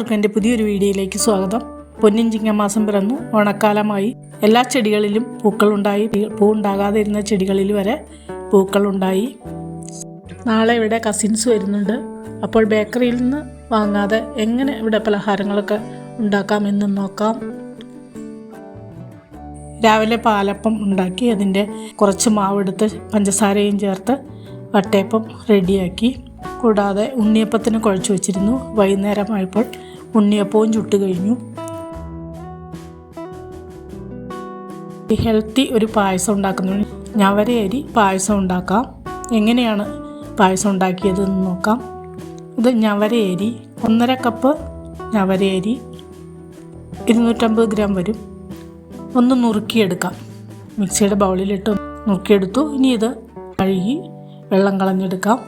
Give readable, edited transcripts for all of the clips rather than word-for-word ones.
എല്ലാവർക്കും എൻ്റെ പുതിയൊരു വീഡിയോയിലേക്ക് സ്വാഗതം. പൊന്നിൻ ചിങ്ങമാസം പിറന്നു, ഓണക്കാലമായി. എല്ലാ ചെടികളിലും പൂക്കളുണ്ടായി. പൂവുണ്ടാകാതെ ഇരുന്ന ചെടികളിൽ വരെ പൂക്കളുണ്ടായി. നാളെ ഇവിടെ കസിൻസ് വരുന്നുണ്ട്. അപ്പോൾ ബേക്കറിയിൽ നിന്ന് വാങ്ങാതെ എങ്ങനെ ഇവിടെ പലഹാരങ്ങളൊക്കെ ഉണ്ടാക്കാമെന്ന് നോക്കാം. രാവിലെ പാലപ്പം ഉണ്ടാക്കി അതിൻ്റെ കുറച്ച് മാവെടുത്ത് പഞ്ചസാരയും ചേർത്ത് വട്ടയപ്പം റെഡിയാക്കി. കൂടാതെ ഉണ്ണിയപ്പത്തിന് കുഴച്ച് വെച്ചിരുന്നു. വൈകുന്നേരമായപ്പോൾ ഉണ്ണിയപ്പവും ചുട്ട് കഴിഞ്ഞു. ഹെൽത്തി ഒരു പായസം ഉണ്ടാക്കുന്നു. ഞവരയരി പായസം ഉണ്ടാക്കാം. എങ്ങനെയാണ് പായസം ഉണ്ടാക്കിയതെന്ന് നോക്കാം. ഇത് ഞവരയരി 1.5 കപ്പ് ഞവരയരി 250 ഗ്രാം വരും. ഒന്ന് നുറുക്കിയെടുക്കാം. മിക്സിയുടെ ബൗളിലിട്ട് നുറുക്കിയെടുത്തു. ഇനി ഇത് കഴുകി വെള്ളം കളഞ്ഞെടുക്കാം.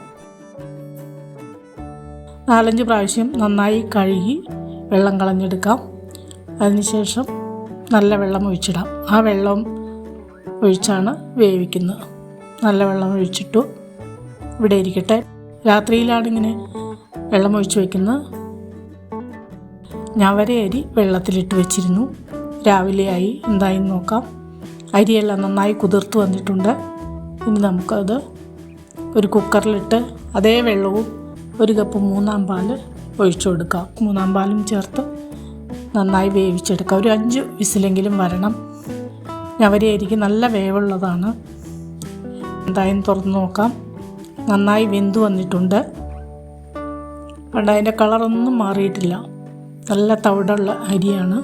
4-5 പ്രാവശ്യം നന്നായി കഴുകി വെള്ളം കളഞ്ഞെടുക്കാം. അതിനുശേഷം നല്ല വെള്ളം ഒഴിച്ചിടാം. ആ വെള്ളം ഒഴിച്ചാണ് വേവിക്കുന്നത്. നല്ല വെള്ളം ഒഴിച്ചിട്ടു ഇവിടെ ഇരിക്കട്ടെ. രാത്രിയിലാണിങ്ങനെ വെള്ളം ഒഴിച്ച് വയ്ക്കുന്നത്. ഞവരയരി വെള്ളത്തിലിട്ട് വെച്ചിരുന്നു. രാവിലെയായി. എന്തായി നോക്കാം. അരിയെല്ലാം നന്നായി കുതിർത്ത് വന്നിട്ടുണ്ട്. ഇനി നമുക്കത് ഒരു കുക്കറിലിട്ട് അതേ വെള്ളവും 1 കപ്പ് 3-ാം പാല് ഒഴിച്ചു കൊടുക്കാം. 3-ാം പാലും ചേർത്ത് നന്നായി വേവിച്ചെടുക്കാം. ഒരു 5 വിസിലെങ്കിലും വരണം. ഞവരയരിക്ക് നല്ല വേവുള്ളതാണ്. എന്തായാലും തുറന്ന് നോക്കാം. നന്നായി വെന്ത് വന്നിട്ടുണ്ട്. കണ്ട അതിൻ്റെ കളറൊന്നും മാറിയിട്ടില്ല. നല്ല തവിടുള്ള അരിയാണ്.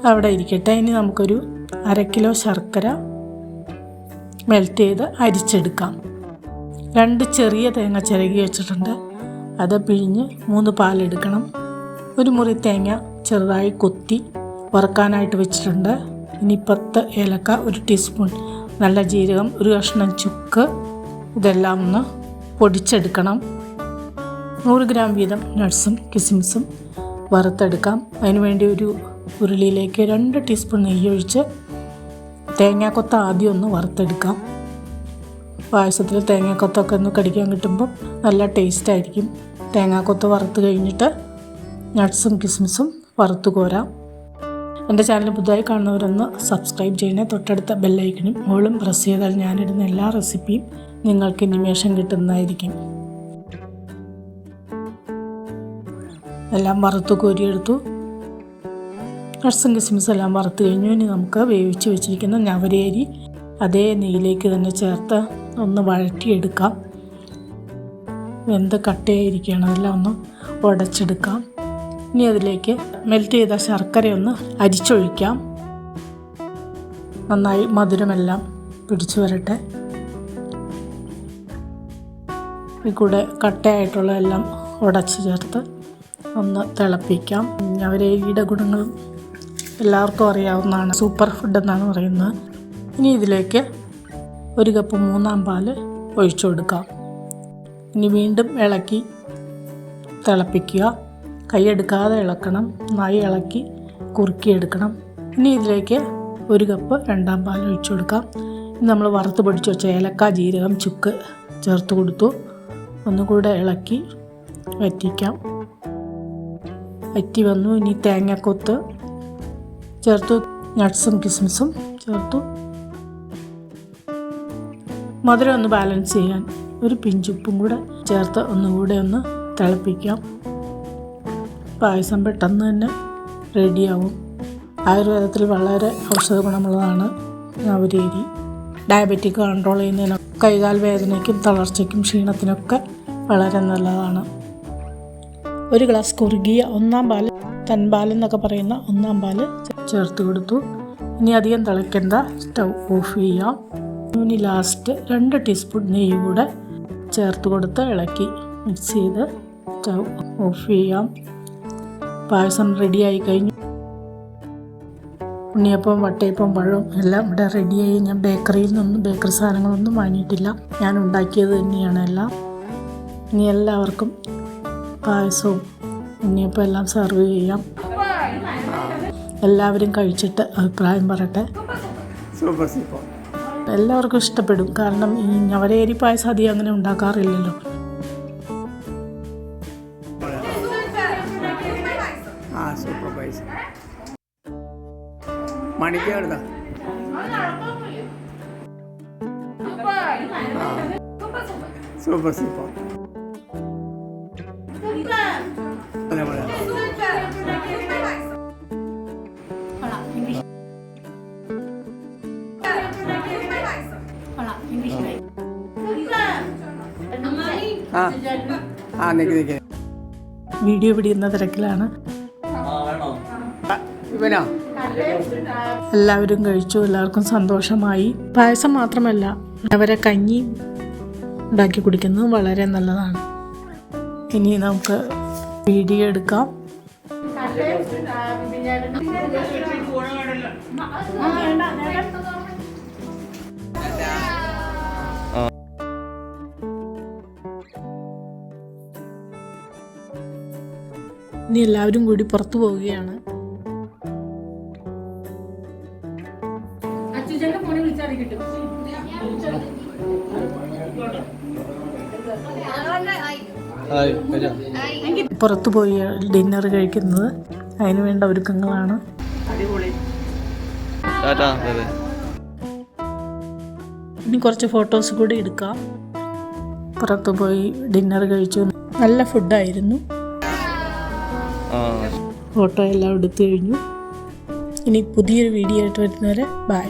അവിടെ ഇരിക്കട്ടെ. ഇനി നമുക്കൊരു 1/2 കിലോ ശർക്കര മെൽറ്റ് ചെയ്ത് അരിച്ചെടുക്കാം. 2 ചെറിയ തേങ്ങ ചിരകി വെച്ചിട്ടുണ്ട്. അത് പിഴിഞ്ഞ് 3 പാലെടുക്കണം. 1 മുറി തേങ്ങ ചെറുതായി കൊത്തി വറുക്കാനായിട്ട് വെച്ചിട്ടുണ്ട്. ഇനി 10 ഏലക്ക, 1 ടീസ്പൂൺ നല്ല ജീരകം, 1 കഷ്ണം ചുക്ക്, ഇതെല്ലാം ഒന്ന് പൊടിച്ചെടുക്കണം. 100 ഗ്രാം വീതം നട്ട്സും കിസ്മിസും വറുത്തെടുക്കാം. അതിനുവേണ്ടി ഒരു ഉരുളിയിലേക്ക് 2 ടീസ്പൂൺ നെയ്യ് ഒഴിച്ച് തേങ്ങാക്കൊത്ത് ആദ്യം ഒന്ന് വറുത്തെടുക്കാം. പായസത്തിൽ തേങ്ങാക്കൊത്തൊക്കെ ഒന്ന് കടിക്കാൻ കിട്ടുമ്പോൾ നല്ല ടേസ്റ്റായിരിക്കും. തേങ്ങാക്കൊത്ത് വറുത്ത് കഴിഞ്ഞിട്ട് നട്ട്സും കിസ്മിസും വറുത്ത് കോരാം. എൻ്റെ ചാനൽ പുതുതായി കാണുന്നവരൊന്ന് സബ്സ്ക്രൈബ് ചെയ്യണേ. തൊട്ടടുത്ത ബെല്ലൈക്കനും മുകളിലും പ്രസ് ചെയ്താൽ ഞാനിടുന്ന എല്ലാ റെസിപ്പിയും നിങ്ങൾക്ക് നിമിഷം കിട്ടുന്നതായിരിക്കും. എല്ലാം വറുത്ത് കോരിയെടുത്തു. നട്ട്സും കിസ്മിസും എല്ലാം വറുത്ത് കഴിഞ്ഞു. ഇനി നമുക്ക് വേവിച്ച് വെച്ചിരിക്കുന്ന ഞവരയരി അതേ നെയ്യിലേക്ക് തന്നെ ചേർത്ത് ഒന്ന് വഴറ്റിയെടുക്കാം. വെന്ത് കട്ടയായിരിക്കുകയാണ്. അതെല്ലാം ഒന്ന് ഉടച്ചെടുക്കാം. ഇനി അതിലേക്ക് മെൽറ്റ് ചെയ്ത ശർക്കരയൊന്ന് അരിച്ചൊഴിക്കാം. നന്നായി മധുരമെല്ലാം പിടിച്ചു വരട്ടെ. ഈ കൂടെ കട്ടയായിട്ടുള്ള എല്ലാം ഉടച്ച് ചേർത്ത് ഒന്ന് തിളപ്പിക്കാം. ഞവരയരിയുടെ ഗുണങ്ങളും എല്ലാവർക്കും അറിയാവുന്നതാണ്. സൂപ്പർ ഫുഡ് എന്നാണ് പറയുന്നത്. ഇനി ഇതിലേക്ക് 1 കപ്പ് 3-ാം പാല് ഒഴിച്ചു കൊടുക്കാം. ഇനി വീണ്ടും ഇളക്കി തിളപ്പിക്കുക. കൈയെടുക്കാതെ ഇളക്കണം. നന്നായി ഇളക്കി കുറുക്കിയെടുക്കണം. ഇനി ഇതിലേക്ക് 1 കപ്പ് 2-ാം പാൽ ഒഴിച്ചു കൊടുക്കാം. ഇനി നമ്മൾ വറുത്ത് പൊടിച്ച് വെച്ച ഏലക്ക, ജീരകം, ചുക്ക് ചേർത്ത് കൊടുത്തു. ഒന്നുകൂടെ ഇളക്കി വറ്റിക്കാം. വറ്റി വന്നു. ഇനി തേങ്ങാക്കൊത്ത് ചേർത്തു. നട്ട്സും കിസ്മിസും ചേർത്തു. മധുരം ഒന്ന് ബാലൻസ് ചെയ്യാൻ 1 പിഞ്ചുപ്പും കൂടെ ചേർത്ത് ഒന്നുകൂടെ ഒന്ന് തിളപ്പിക്കാം. പായസം പെട്ടെന്ന് തന്നെ റെഡിയാവും. ആയുർവേദത്തിൽ വളരെ ഔഷധ ഗുണമുള്ളതാണ് ഞവരയരി. ഡയബറ്റിക് കൺട്രോൾ ചെയ്യുന്നതിനൊക്കെ, കൈകാൽ വേദനയ്ക്കും തളർച്ചയ്ക്കും ക്ഷീണത്തിനൊക്കെ വളരെ നല്ലതാണ്. 1 ഗ്ലാസ് കുറുകിയ 1-ാം പാൽ, തൻപാലെന്നൊക്കെ പറയുന്ന 1-ാം പാൽ ചേർത്ത് കൊടുത്തു. ഇനി അധികം തിളയ്ക്കേണ്ട. സ്റ്റൗ ഓഫ് ചെയ്യാം. ഇനി ലാസ്റ്റ് 2 ടീസ്പൂൺ നെയ്യ് കൂടെ ചേർത്ത് കൊടുത്ത് ഇളക്കി മിക്സ് ചെയ്ത് സ്റ്റൗ ഓഫ് ചെയ്യാം. പായസം റെഡിയായി കഴിഞ്ഞു. ഉണ്ണിയപ്പം, വട്ടയപ്പം, പഴം എല്ലാം ഇവിടെ റെഡിയായി. ഞാൻ ബേക്കറിയിൽ നിന്നൊന്നും ബേക്കറി സാധനങ്ങളൊന്നും വാങ്ങിയിട്ടില്ല. ഞാൻ ഉണ്ടാക്കിയത് തന്നെയാണ് എല്ലാം. ഇനി എല്ലാവർക്കും പായസവും ഉണ്ണിയപ്പം എല്ലാം സെർവ് ചെയ്യാം. എല്ലാവരും കഴിച്ചിട്ട് അഭിപ്രായം പറയട്ടെ. എല്ലാവർക്കും ഇഷ്ടപ്പെടും. കാരണം ഈ ഞവരയരി പായസം അധികം അങ്ങനെ ഉണ്ടാക്കാറില്ലല്ലോ. സൂപ്പർ പൈസ മണിക്ക് എടുത്താ സൂപ്പർ സൂപ്പർ വീഡിയോ പിടിക്കുന്ന തിരക്കിലാണ്. എല്ലാവരും കഴിച്ചു, എല്ലാവർക്കും സന്തോഷമായി. പായസം മാത്രമല്ല, അവരെ കഞ്ഞി ഉണ്ടാക്കി കുടിക്കുന്നത് വളരെ നല്ലതാണ്. ഇനി നമുക്ക് വീഡിയോ എടുക്കാം. ഇനി എല്ലാവരും കൂടി പുറത്തു പോവുകയാണ്. പുറത്തു പോയി ഡിന്നർ കഴിക്കുന്നത്, അതിന് വേണ്ട ഒരുക്കങ്ങളാണ്. ഇനി കുറച്ച് ഫോട്ടോസ് കൂടി എടുക്കാം. പുറത്തു പോയി ഡിന്നർ കഴിച്ചു, നല്ല ഫുഡായിരുന്നു. ഫോട്ടോ എല്ലാം എടുത്തു കഴിഞ്ഞു. ഇനി പുതിയൊരു വീഡിയോ ആയിട്ട് വരുന്നവരെ ബൈ.